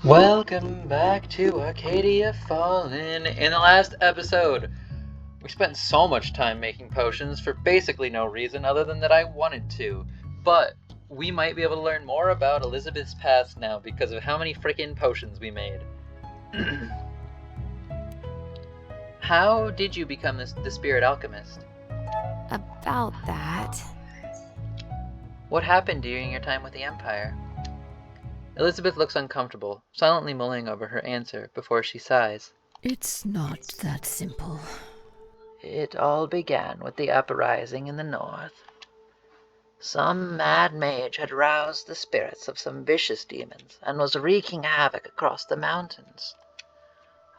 Welcome back to Arcadia Fallen. In the last episode, we spent so much time making potions for basically no reason other than that I wanted to. But we might be able to learn more about Elizabeth's past now because of how many freaking potions we made. How did you become the spirit alchemist? About that. What happened during your time with the Empire? Elizabeth looks uncomfortable, silently mulling over her answer before she sighs. It's not that simple. It all began with the uprising in the north. Some mad mage had roused the spirits of some vicious demons and was wreaking havoc across the mountains.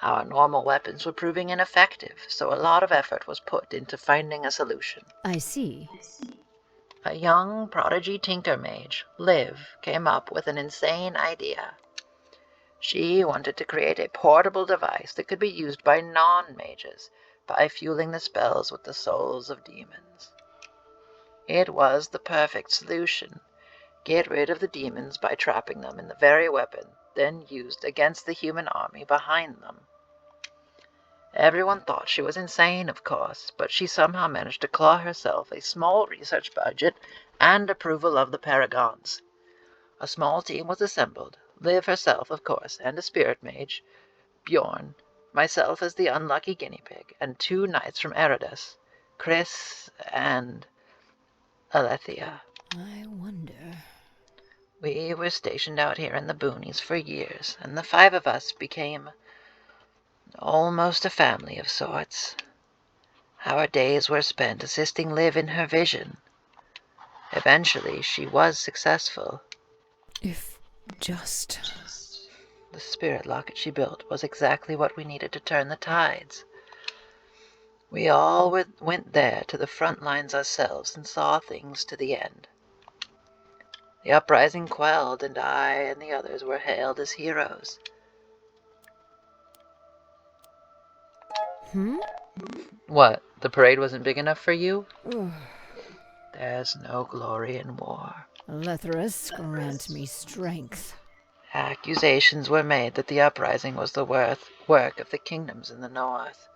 Our normal weapons were proving ineffective, so a lot of effort was put into finding a solution. I see. A young prodigy tinker mage, Liv, came up with an insane idea. She wanted to create a portable device that could be used by non-mages by fueling the spells with the souls of demons. It was the perfect solution. Get rid of the demons by trapping them in the very weapon then used against the human army behind them. Everyone thought she was insane, of course, but she somehow managed to claw herself a small research budget and approval of the Paragons. A small team was assembled, Liv herself, of course, and a spirit mage, Bjorn, myself as the unlucky guinea pig, and 2 knights from Eridus, Chris and Alethea. I wonder. We were stationed out here in the boonies for years, and the 5 of us became almost a family of sorts. Our days were spent assisting Liv in her vision. Eventually, she was successful. If just... The spirit locket she built was exactly what we needed to turn the tides. We all went there to the front lines ourselves and saw things to the end. The uprising quelled, and I and the others were hailed as heroes. What, the parade wasn't big enough for you? There's no glory in war. Letherus, grant me strength. Accusations were made that the uprising was the work of the kingdoms in the north.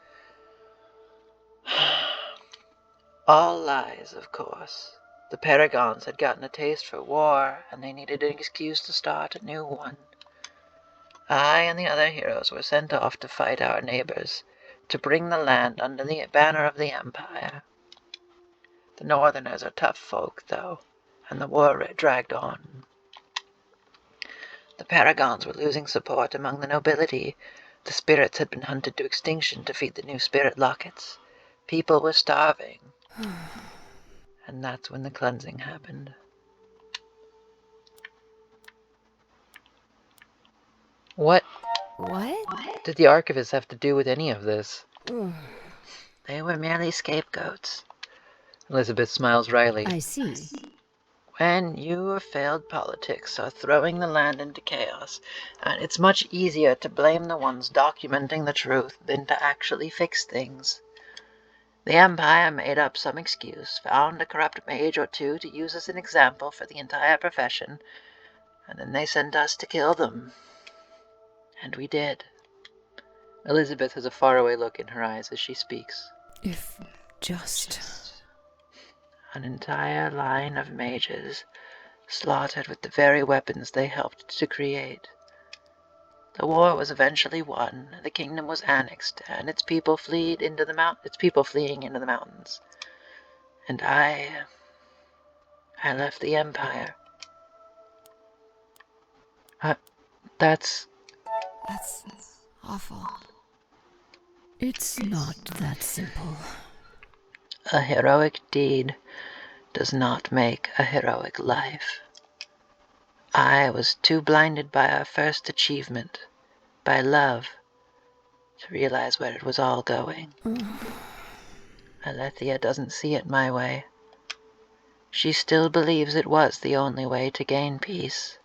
All lies, of course. The Paragons had gotten a taste for war, and they needed an excuse to start a new one. I and the other heroes were sent off to fight our neighbors, to bring the land under the banner of the Empire. The Northerners are tough folk, though, and the war dragged on. The Paragons were losing support among the nobility. The spirits had been hunted to extinction to feed the new spirit lockets. People were starving. And that's when the cleansing happened. What did the archivists have to do with any of this? They were merely scapegoats. Elizabeth smiles wryly. I see. When your failed politics are throwing the land into chaos, and it's much easier to blame the ones documenting the truth than to actually fix things. The Empire made up some excuse, found a corrupt mage or 2 to use as an example for the entire profession, and then they sent us to kill them. And we did. Elizabeth has a faraway look in her eyes as she speaks. If just... An entire line of mages slaughtered with the very weapons they helped to create. The war was eventually won, the kingdom was annexed, and its people fleeing into the mountains. And I left the Empire. That's awful. It's not that simple. a heroic deed does not make a heroic life. I was too blinded by our first achievement, by love, to realize where it was all going. Alethea doesn't see it my way. She still believes it was the only way to gain peace.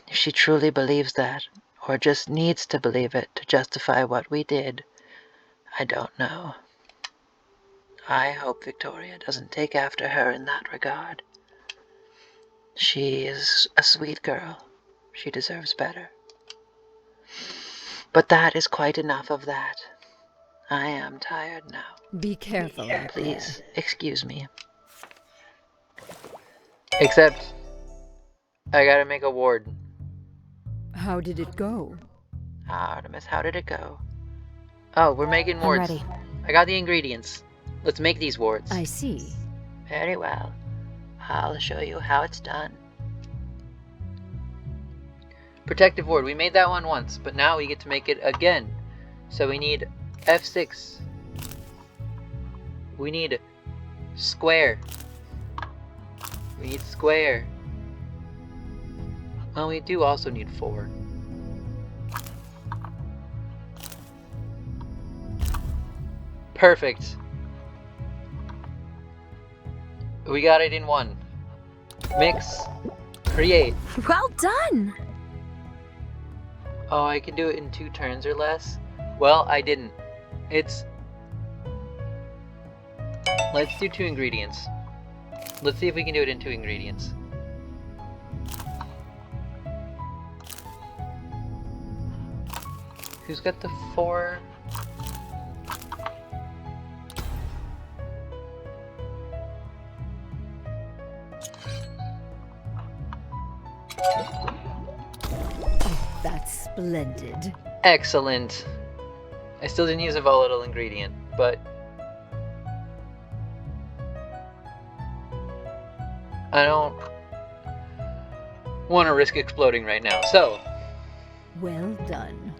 If she truly believes that, or just needs to believe it to justify what we did, I don't know. I hope Victoria doesn't take after her in that regard. She is a sweet girl. She deserves better. But that is quite enough of that. I am tired now. Be careful out Please, there. excuse me. Except, I gotta make a ward. How did it go? Artemis, how did it go? Oh, we're making I'm wards. ready. I got the ingredients. Let's make these wards. I see. Very well. I'll show you how it's done. Protective ward. We made that one once, but now we get to make it again. So we need F6. We need square. We need square. Well, we do also need 4. Perfect. We got it in 1. Mix. Create. Well done! Oh, I can do it in 2 turns or less? Well, I didn't. Let's do 2 ingredients. Let's see if we can do it in 2 ingredients. Who's got the 4? That's splendid. Excellent. I still didn't use a volatile ingredient, but I don't want to risk exploding right now. So, Well done.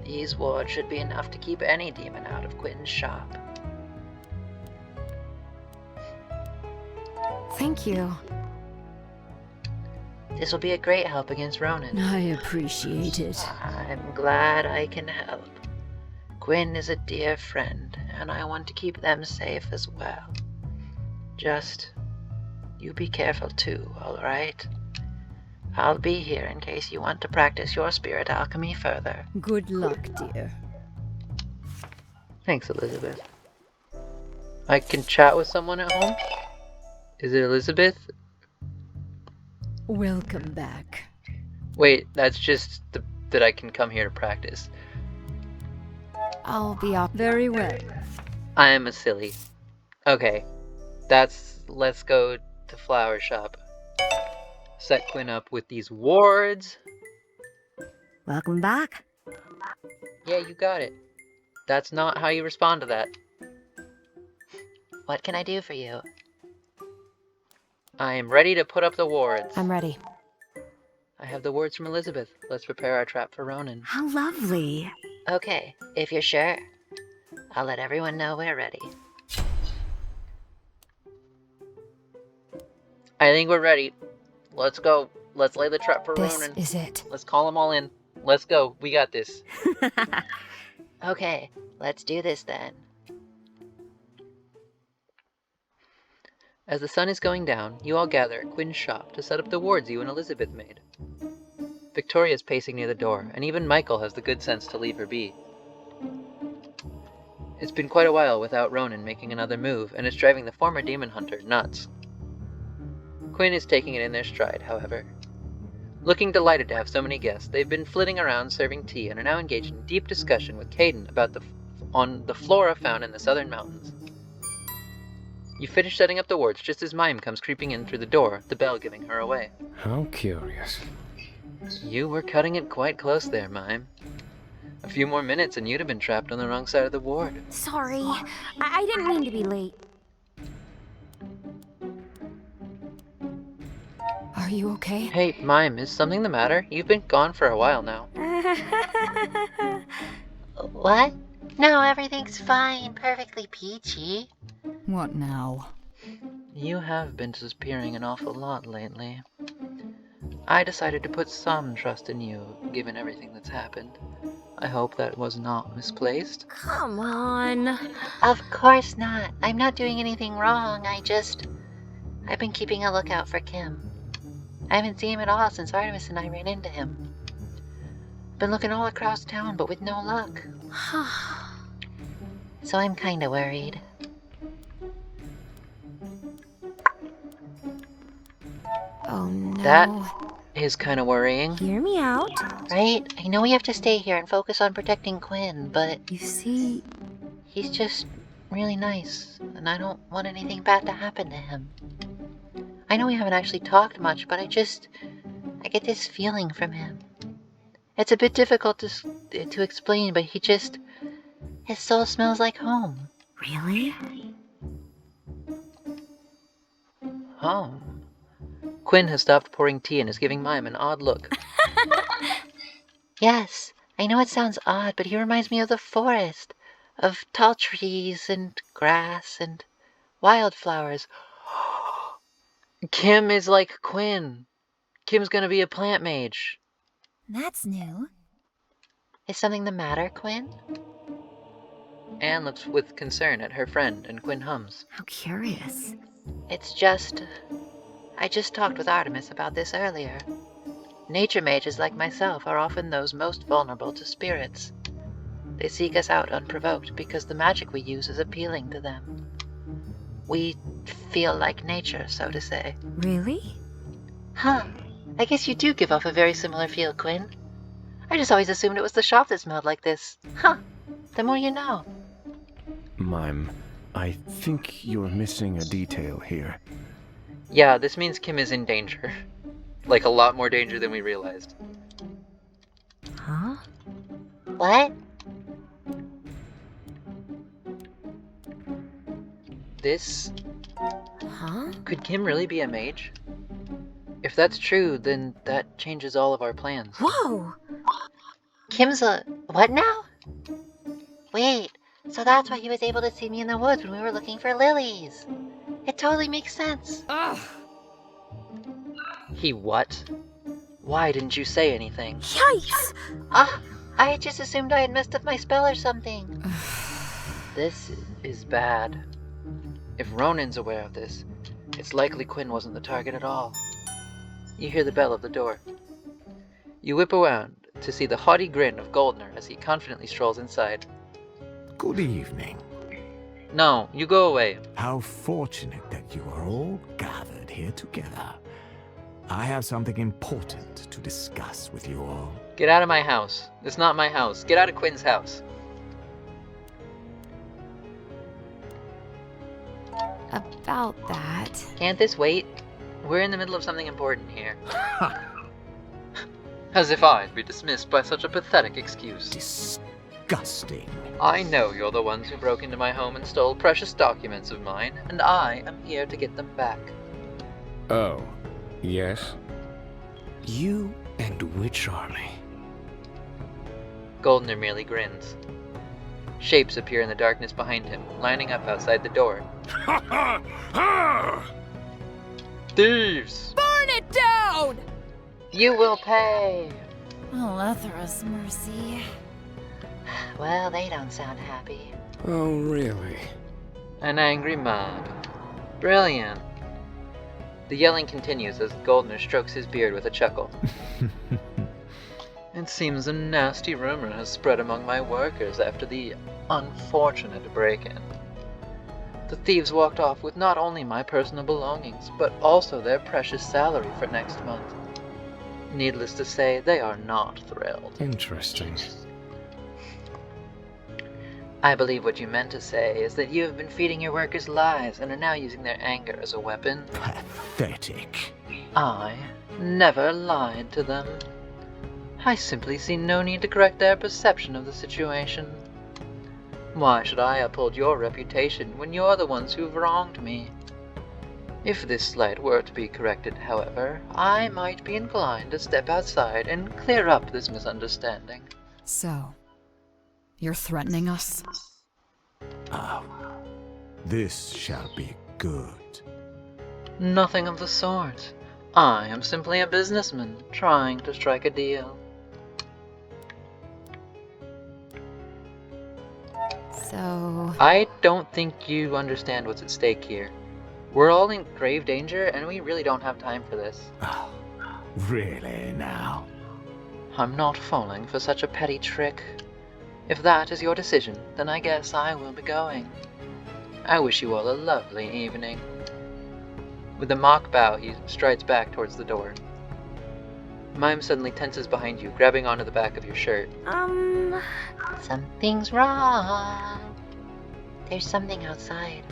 these wards should be enough to keep any demon out of Quentin's shop. Thank you. This will be a great help against Ronan. I appreciate it. I'm glad I can help. Quinn is a dear friend, and I want to keep them safe as well. Just, you be careful too, alright? I'll be here in case you want to practice your spirit alchemy further. Good luck, dear. Thanks, Elizabeth. I can chat with someone at home? Is it Elizabeth? Welcome back. Wait, that's just that I can come here to practice. I'll be up. Very well. I am a silly. Okay, let's go to Flower Shop. Set Quinn up with these wards. Welcome back. Yeah, you got it. That's not how you respond to that. What can I do for you? I am ready to put up the wards. I'm ready. I have the words from Elizabeth. Let's prepare our trap for Ronan. How lovely. Okay, if you're sure, I'll let everyone know we're ready. I think we're ready. Let's go. Let's lay the trap for This Ronan. is it. Let's call them all in. Let's go. We got this. Okay, let's do this then. As the sun is going down, you all gather at Quinn's shop to set up the wards you and Elizabeth made. Victoria's pacing near the door, and even Michael has the good sense to leave her be. It's been quite a while without Ronan making another move, and it's driving the former demon hunter nuts. Quinn is taking it in their stride, however. Looking delighted to have so many guests, they've been flitting around serving tea and are now engaged in deep discussion with Caden about the flora found in the southern mountains. You finish setting up the wards just as Mime comes creeping in through the door, the bell giving her away. How curious. You were cutting it quite close there, Mime. A few more minutes and you'd have been trapped on the wrong side of the ward. Sorry. I didn't mean to be late. Are you okay? Hey, Mime, is something the matter? You've been gone for a while now. What? No, everything's fine. Perfectly peachy. What now? You have been disappearing an awful lot lately. I decided to put some trust in you, given everything that's happened. I hope that was not misplaced. Come on. Of course not. I'm not doing anything wrong. I've been keeping a lookout for Kim. I haven't seen him at all since Artemis and I ran into him. Been looking all across town, but with no luck. So I'm kinda worried. Oh no. That is kind of worrying. Hear me out. Right? I know we have to stay here and focus on protecting Quinn, but You see, he's just really nice, and I don't want anything bad to happen to him. I know we haven't actually talked much, but I get this feeling from him. It's a bit difficult to explain, but his soul smells like home. really? Home. Quinn has stopped pouring tea and is giving Mime an odd look. Yes, I know it sounds odd, but he reminds me of the forest, of tall trees and grass and wildflowers. Kim is like Quinn. Kim's gonna be a plant mage. That's new. Is something the matter, Quinn? Anne looks with concern at her friend, and Quinn hums. How curious. It's just... I just talked with Artemis about this earlier. Nature mages like myself are often those most vulnerable to spirits. They seek us out unprovoked because the magic we use is appealing to them. We feel like nature, so to say. Really? Huh. I guess you do give off a very similar feel, Quinn. I just always assumed it was the shop that smelled like this. Huh. The more you know. Mime, I think you're missing a detail here. Yeah, this means Kim is in danger. Like, a lot more danger than we realized. Huh? What? This... Huh? Could Kim really be a mage? If that's true, then that changes all of our plans. Whoa! Kim's a... what now? Wait, so that's why he was able to see me in the woods when we were looking for lilies. It totally makes sense. He what? Why didn't you say anything? Yikes! Ah, I just assumed I had messed up my spell or something. This is bad. If Ronan's aware of this, it's likely Quinn wasn't the target at all. You hear the bell of the door. You whip around to see the haughty grin of Goldner as he confidently strolls inside. Good evening. No, you go away. How fortunate that you are all gathered here together. I have something important to discuss with you all. Get out of my house. It's not my house. Get out of Quinn's house. About that. Can't this wait? We're in the middle of something important here. As if I'd be dismissed by such a pathetic excuse. Disgusting. I know you're the ones who broke into my home and stole precious documents of mine, and I am here to get them back. Oh, yes? You and which army? Goldner merely grins. Shapes appear in the darkness behind him, lining up outside the door. Thieves! Burn it down! You will pay! Alethra's mercy. Well, they don't sound happy. Oh, really? An angry mob. Brilliant. The yelling continues as Goldner strokes his beard with a chuckle. It seems a nasty rumor has spread among my workers after the unfortunate break-in. The thieves walked off with not only my personal belongings, but also their precious salary for next month. Needless to say, they are not thrilled. Interesting. I believe what you meant to say is that you have been feeding your workers lies and are now using their anger as a weapon. Pathetic. I never lied to them. I simply see no need to correct their perception of the situation. Why should I uphold your reputation when you're the ones who've wronged me? If this slight were to be corrected, however, I might be inclined to step outside and clear up this misunderstanding. So, you're threatening us? This shall be good. Nothing of the sort. I am simply a businessman trying to strike a deal. So... I don't think you understand what's at stake here. We're all in grave danger, and we really don't have time for this. Oh, really now? I'm not falling for such a petty trick. If that is your decision, then I guess I will be going. I wish you all a lovely evening. With a mock bow, he strides back towards the door. Mime suddenly tenses behind you, grabbing onto the back of your shirt. Something's wrong. There's something outside.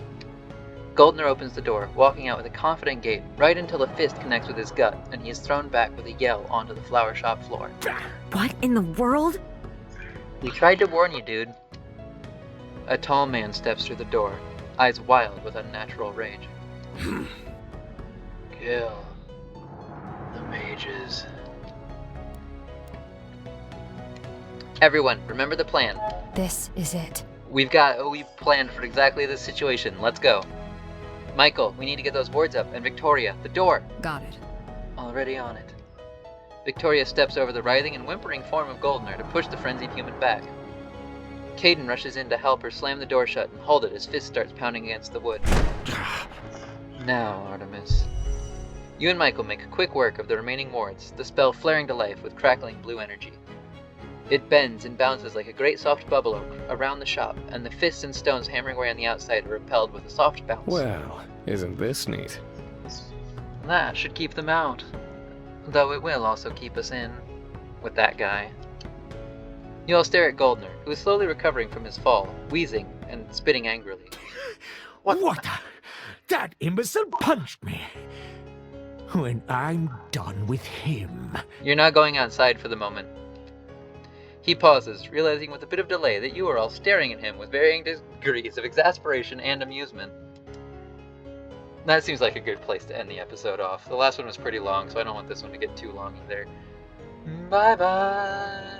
Goldner opens the door, walking out with a confident gait, right until a fist connects with his gut, and he is thrown back with a yell onto the flower shop floor. What in the world? We tried to warn you, dude. A tall man steps through the door, eyes wild with unnatural rage. Kill the mages. Everyone, remember the plan. This is it. We've planned for exactly this situation. Let's go. Michael, we need to get those boards up, and Victoria, the door. Got it. Already on it. Victoria steps over the writhing and whimpering form of Goldner to push the frenzied human back. Caden rushes in to help her slam the door shut and hold it as fist starts pounding against the wood. Now, Artemis. You and Michael make quick work of the remaining wards, the spell flaring to life with crackling blue energy. It bends and bounces like a great soft bubble around the shop, and the fists and stones hammering away on the outside are repelled with a soft bounce. Well, isn't this neat? That should keep them out. Though it will also keep us in. With that guy. You all stare at Goldner, who is slowly recovering from his fall, wheezing and spitting angrily. What? That imbecile punched me. When I'm done with him. You're not going outside for the moment. He pauses, realizing with a bit of delay that you are all staring at him with varying degrees of exasperation and amusement. That seems like a good place to end the episode off. The last one was pretty long, so I don't want this one to get too long either. Bye-bye.